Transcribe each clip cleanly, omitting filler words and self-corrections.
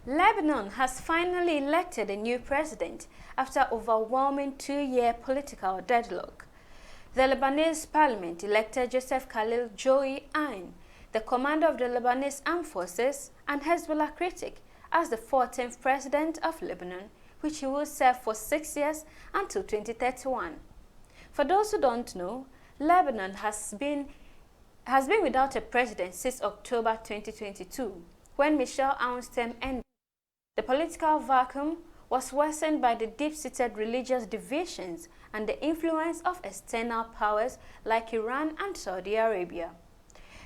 Lebanon has finally elected a new president after overwhelming two-year political deadlock. The Lebanese parliament elected Joseph Khalil Aoun, the commander of the Lebanese Armed Forces and Hezbollah critic, as the 14th president of Lebanon, which he will serve for 6 years until 2031. For those who don't know, Lebanon has been without a president since October 2022, when Michel Aoun's term ended. The political vacuum was worsened by the deep-seated religious divisions and the influence of external powers like Iran and Saudi Arabia.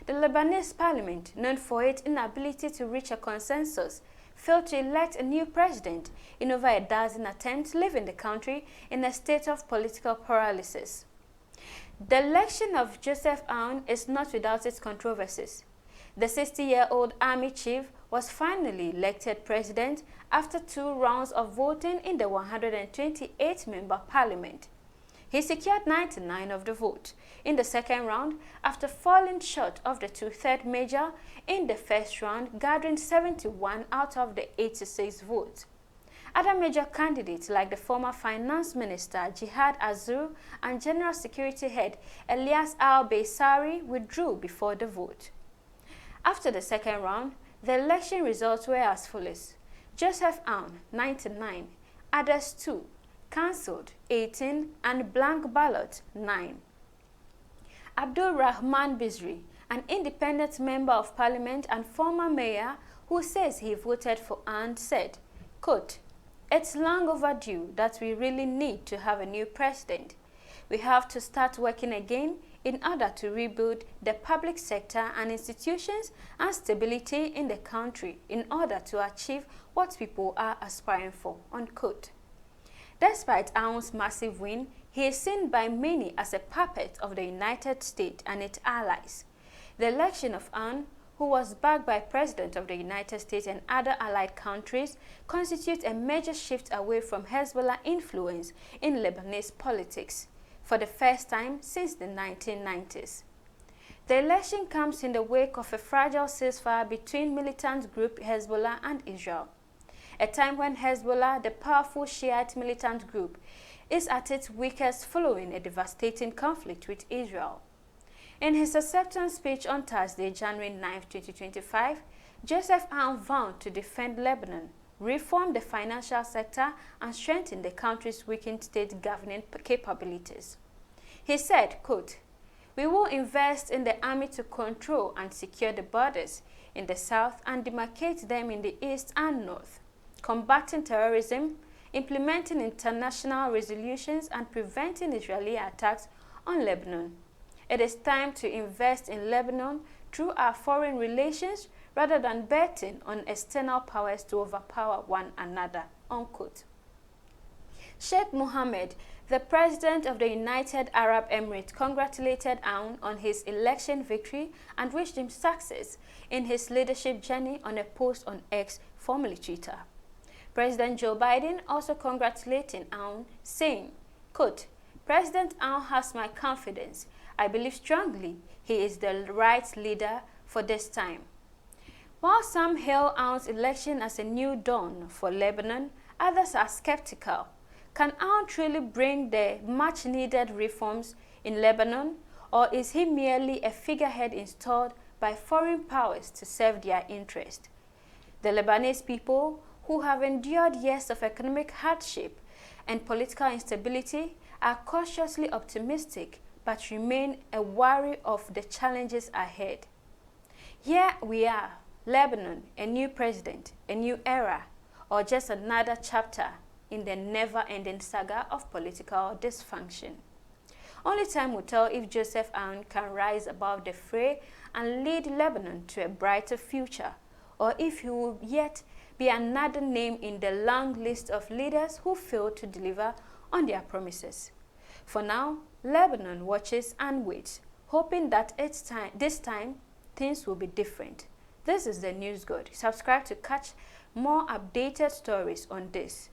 The Lebanese parliament, known for its inability to reach a consensus, failed to elect a new president in over a dozen attempts, leaving the country in a state of political paralysis. The election of Joseph Aoun is not without its controversies. The 60-year-old army chief was finally elected president after 2 rounds of voting in the 128-member parliament. He secured 99 of the vote in the second round after falling short of the 2/3 major in the first round, gathering 71 out of the 86 votes. Other major candidates like the former finance minister Jihad Azour and general security head Elias al-Baysari withdrew before the vote. After the second round, the election results were as follows: Joseph Aoun, 99, others 2, cancelled 18, and blank ballot 9. Abdul Rahman Bizri, an independent member of parliament and former mayor who says he voted for Aoun, said, quote, "It's long overdue that we really need to have a new president. We have to start working again in order to rebuild the public sector and institutions and stability in the country in order to achieve what people are aspiring for," unquote. Despite Aoun's massive win, he is seen by many as a puppet of the United States and its allies. The election of Aoun, who was backed by President of the United States and other allied countries, constitutes a major shift away from Hezbollah influence in Lebanese politics, for the first time since the 1990s. The election comes in the wake of a fragile ceasefire between militant group Hezbollah and Israel, a time when Hezbollah, the powerful Shiite militant group, is at its weakest following a devastating conflict with Israel. In his acceptance speech on Thursday, January 9, 2025, Joseph Aoun vowed to defend Lebanon, reform the financial sector, and strengthen the country's weakened state governing capabilities. He said, quote, "We will invest in the army to control and secure the borders in the south and demarcate them in the east and north, combating terrorism, implementing international resolutions, and preventing Israeli attacks on Lebanon. It is time to invest in Lebanon through our foreign relations rather than betting on external powers to overpower one another," unquote. Sheikh Mohammed, the president of the United Arab Emirates, congratulated Aoun on his election victory and wished him success in his leadership journey on a post on X, formerly Twitter. President Joe Biden also congratulating Aoun, saying, quote, "President Aoun has my confidence. I believe strongly he is the right leader for this time." While some hail Aoun's election as a new dawn for Lebanon, others are skeptical. Can Aoun truly bring the much-needed reforms in Lebanon, or is he merely a figurehead installed by foreign powers to serve their interest? The Lebanese people, who have endured years of economic hardship and political instability, are cautiously optimistic but remain wary of the challenges ahead. Here we are, Lebanon, a new president, a new era, or just another chapter in the never-ending saga of political dysfunction. Only time will tell if Joseph Aoun can rise above the fray and lead Lebanon to a brighter future, or if he will yet be another name in the long list of leaders who failed to deliver on their promises. For now, Lebanon watches and waits, hoping that this time things will be different. This is the News Good. Subscribe to catch more updated stories on this.